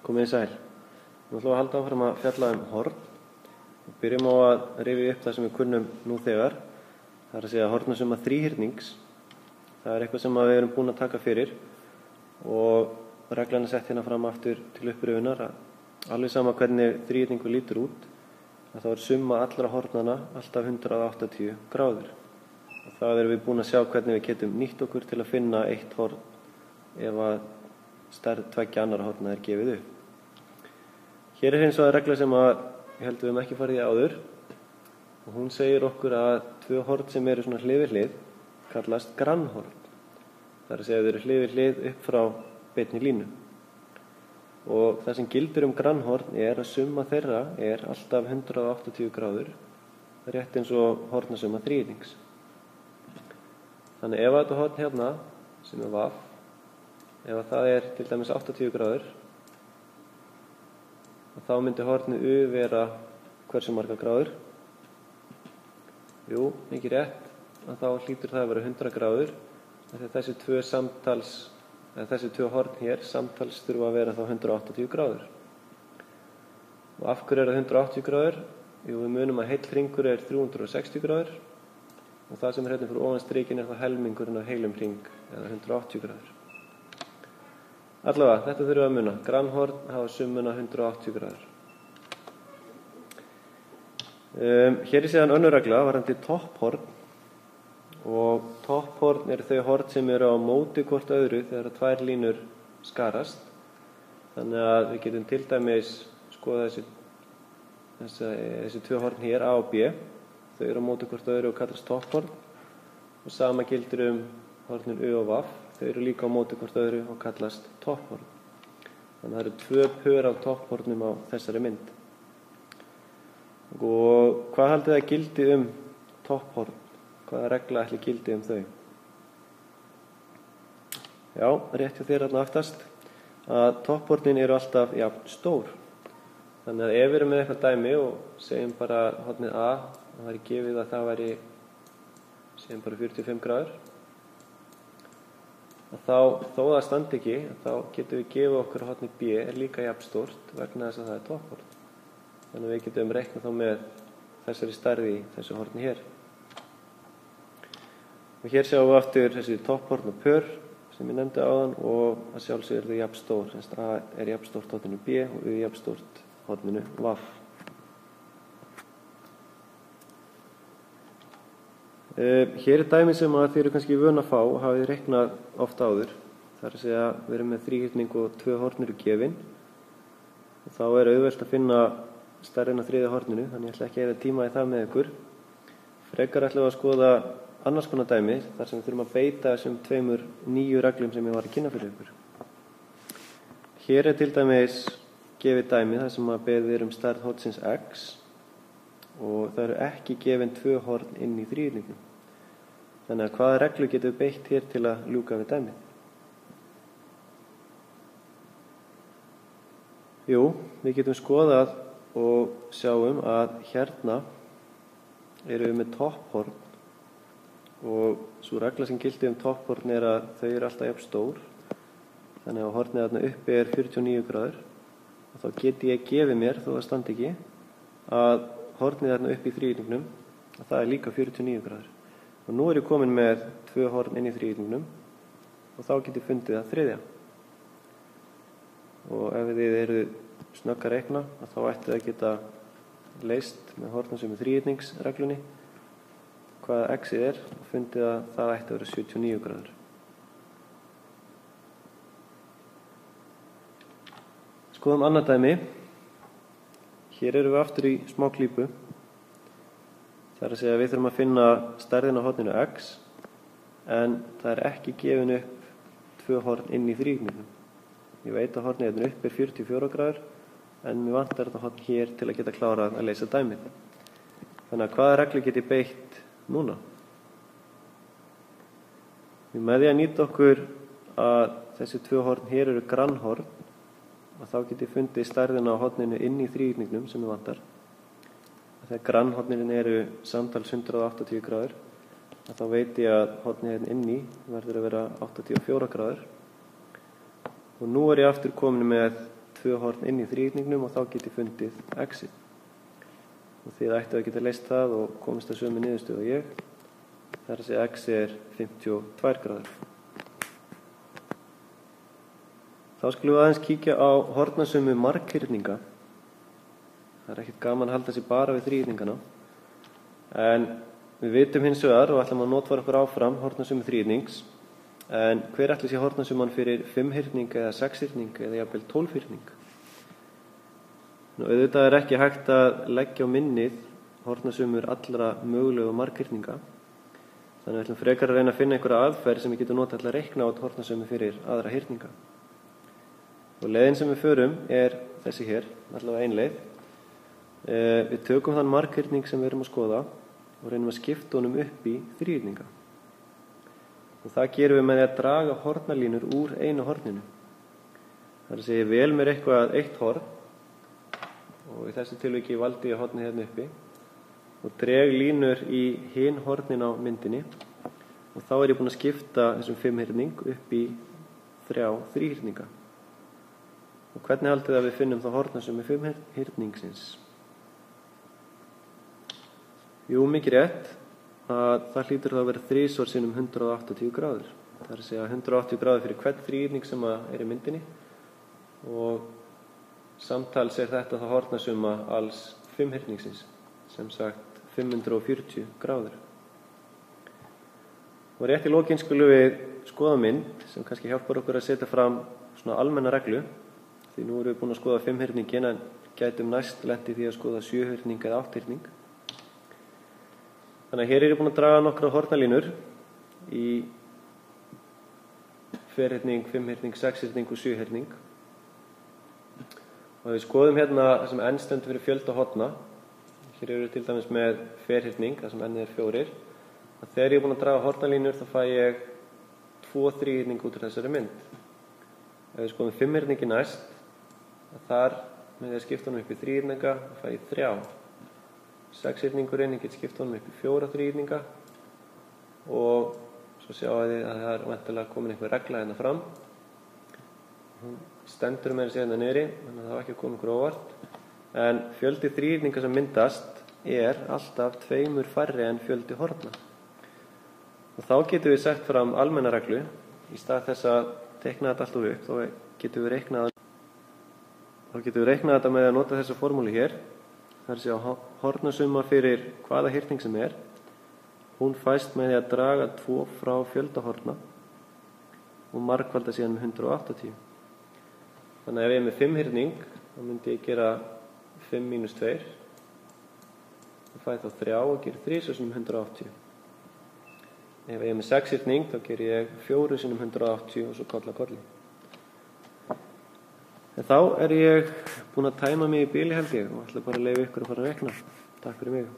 Komið sæl. Nú ætlum við að halda áfram að fjalla horn. Við byrjum á að rifja upp það sem við kunnum nú þegar. Það er að segja hornasumma þríhyrnings. Það er eitthvað sem við erum búin að taka fyrir og reglan er sett hérna fram aftur til uppröfunar að alveg sama hvernig þríhyrningur lítur út, að þá er summa allra hornana alltaf 180 gráður. Og það erum við búin að sjá hvernig við getum nýtt okkur til að finna eitt horn ef að stærð tveggja annarra horna er gefið upp. Hér er hins vegar regla sem ég held við höfum ekki farið í áður og hún segir okkur að tvö horn sem eru svona hlið við hlið kallast grannhorn. Það er að segja að þau eru hlið við hlið upp frá beinni línu. Og það sem gildir grannhorn er að summa þeirra er alltaf 180 gráður, rétt eins og hornasumma þríhyrnings. Þannig ef þetta horn hérna sem er VAF, ef það er til dæmis 80 gráður, þá myndi hornið U vera hversu marga gráður? Jú, mikið rétt, að þá hlýtur það að vera 100 gráður, þegar þessi tvö horn hér samtals þurfa að vera þá 180 gráður. Og af hverju er það 180 gráður? Jú, við munum að heill hringur er 360 gráður og það sem er hérna fyrir ofan strikinn er þá helmingurinn af heilum hring, eða 180 gráður. Allavega, þetta þurfum við að muna. Grannhorn hafa summuna 180 gráður. Hér er síðan önnur regla varðandi topphorn. Og topphorn eru þau horn sem eru á móti hvort öðru þegar tvær línur skarast. Þannig að við getum til dæmis skoða þessi tvö horn hér, A og B. Þau eru á móti hvort öðru og kallast topphorn. Og sama gildir hornin U og VAF. Þau eru líka á móti hvort öðru og kallast topphorn. Þannig að það eru tvö pör af topphornum á þessari mynd. Og hvað haldið það gildi topphorn? Hvaða regla ætli gildi þau? Já, rétt hjá þér þarna aftast að topphornin eru alltaf jafn stór. Þannig að ef við erum með eitthvað dæmi og segjum bara hornið A, það væri gefið að það væri segjum bara 45 gráður. Þó það standi ekki, þá getum við gefið okkur að hornið B er líka jafn stórt vegna þess að það er topphorn. Þannig að við getum reiknað þá með þessari stærð í þessu horni hér. Og hér sjáum við aftur þessi topphorn og pör sem ég nefndi áðan og að sjálfsögðu eru þau jafn stór. Þess að A er jafn stórt horninu B og U jafn stórt horninu VAF. Hér er dæmi sem að þið eru kannski vön að fá og hafið reiknað oft áður. Það er að segja að við erum með þríhyrning og tvö horn eru gefin. Og þá er auðvelt að finna stærðina þriðja horninu, þannig ég ætla ekki að eyða tíma í það með ykkur. Frekar ætlum við að skoða annars konar dæmi þar sem við þurfum að beita þessum tveimur nýju reglum sem ég var að kynna fyrir ykkur. Hér er til dæmis gefið dæmi þar sem að beðið stærð hornsins X og það eru ekki gefin tvö horn inn í þríhyrningnum. Þannig að hvaða reglu getum við beitt hér til að ljúka við dæmið? Jú, við getum skoðað og sjáum að hérna erum við með topphorn og svo regla sem gildi topphorn er að þau eru alltaf jafn stór. Þannig að hornið þarna uppi er 49 gráður og þá geti ég gefið mér, þó það standi ekki, að hornið þarna uppi í þríhyrningnum og það er líka 49 gráður. Og nú er ég komin með tvö horn inn í þríhyrningnum og þá get ég fundið að þriðja. Og ef þið eru snögg að reikna, þá ætti það að geta leyst með hornasummu þríhyrningsreglunni hvaða x-ið er og fundið að það ætti að vera 79 gráður. Skoðum annað dæmi. Hér erum við aftur í smá klípu. Það er að segja að við þurfum að finna stærðina á horninu X en það er ekki gefin upp tvö horn inn í þríhyrningnum. Ég veit að hornið hérna upp er 44 gráður en mér vantar þetta horn hér til að geta klárað að leysa dæmið. Þannig að hvaða reglu get ég beitt núna? Með því að nýta okkur að þessi tvö horn hér eru grannhorn og þá get ég fundið stærðina á horninu inn í þríhyrningnum sem mér vantar. Þegar grannhornin eru samtals 180 gráður, þá veit ég að hornið hérna inni verður að vera 84 gráður. Og nú er ég aftur komin með 2 horn inn í þríhyrningnum og þá get ég fundið x-ið. Og þið ættu að geta leyst það og komist að sömu niðurstöðu og ég. Það er að segja x er 52 gráður. Þá skulum við aðeins kíkja á hornasummu marghyrninga. Það er ekkert gaman að halda sig bara við þríhyrningana. En við vitum hins vegar og ætlum að notfæra okkur áfram hornasummu þríhyrnings. En hver ætli sé hornasumman fyrir 5-hyrning eða 6-hyrning eða jafnvel 12-hyrning? Auðvitað er ekki hægt að leggja á minnið hornasummur allra mögulegu marghyrninga. Þannig við ætlum frekar að reyna að finna einhverja aðferð sem við getum notað til að reikna át hornasummu fyrir aðra hyrninga. Og leiðin sem við förum er þessi hér, allavega ein leið. Við tökum þann marghyrning sem við erum að skoða og reynum að skipta honum upp í þríhyrninga. Og það gerum við með því að draga hornalínur úr einu horninu. Það er að segja, ég vel mér eitthvað eitt horn og í þessu tilviki valdi ég hornið hérna uppi og dreg línur í hin hornin á myndinni og þá er ég búinn að skipta þessum 5-hyrning upp í 3 þríhyrninga. Og hvernig haldið að við finnum þá hornasummu 5-hyrningsins? Jú, mikið rétt. Að það hlýtur það að vera 3 sinnum 180 gráður. Það er að segja 180 gráður fyrir hvern þríhyrning sem er í myndinni og samtals er þetta þá hornasumma alls 5-hyrningsins, sem sagt 540 gráður. Og rétt í lokin skulum við skoða mynd sem kannski hjálpar okkur að setja fram svona almenna reglu, því nú erum við búin að skoða 5-hyrningin en gætum næst lent í því að skoða 7-hyrning eða 8-hyrning. Þannig að hér er ég búinn að draga nokkra hornalínur í 4-hyrning, 5-hyrning, 6-hyrning og 7-hyrning. Og við skoðum hérna það sem n stendur fyrir fjölda horna. Hér eru til dæmis með 4-hyrning, það sem n er 4. Og þegar ég er búinn að draga hornalínur þá fæ ég 2 þríhyrning út úr þessari mynd. Ef við skoðum 5-hyrningi næst, þar með því að skipta honum upp í þríhyrninga þá fæ ég 3. 6-hyrningurinn, ég get skipt honum upp í 4 þríhyrninga og svo sjáum við að það er væntanlega komin einhver regla hérna fram. Hún stendur með þessi hérna niðri, þannig að það var ekki að koma ykkur óvart. En fjöldi þríhyrninga sem myndast er alltaf 2 færri en fjöldi horna. Og þá getum við sett fram almenna reglu í stað þess að teikna þetta alltaf upp. Þá getum við reiknað þetta með að nota þessa formúlu hér. Það er að segja hornasumma fyrir hvaða hyrning sem er. Hún fæst með því að draga 2 frá fjölda horna og margfalda síðan með 180. Þannig að ef ég er með 5 hyrning, þá myndi ég gera 5 mínus 2. Það fæ þá 3 og gerir 3 sinnum 180. Ef ég er með 6 hyrning, þá gerir ég 4 sinnum 180 og svo koll að kolli. En þá er ég búinn að tæma mig í bili held ég og ætla bara að leyfa ykkur að fara að rekna. Takk fyrir mig.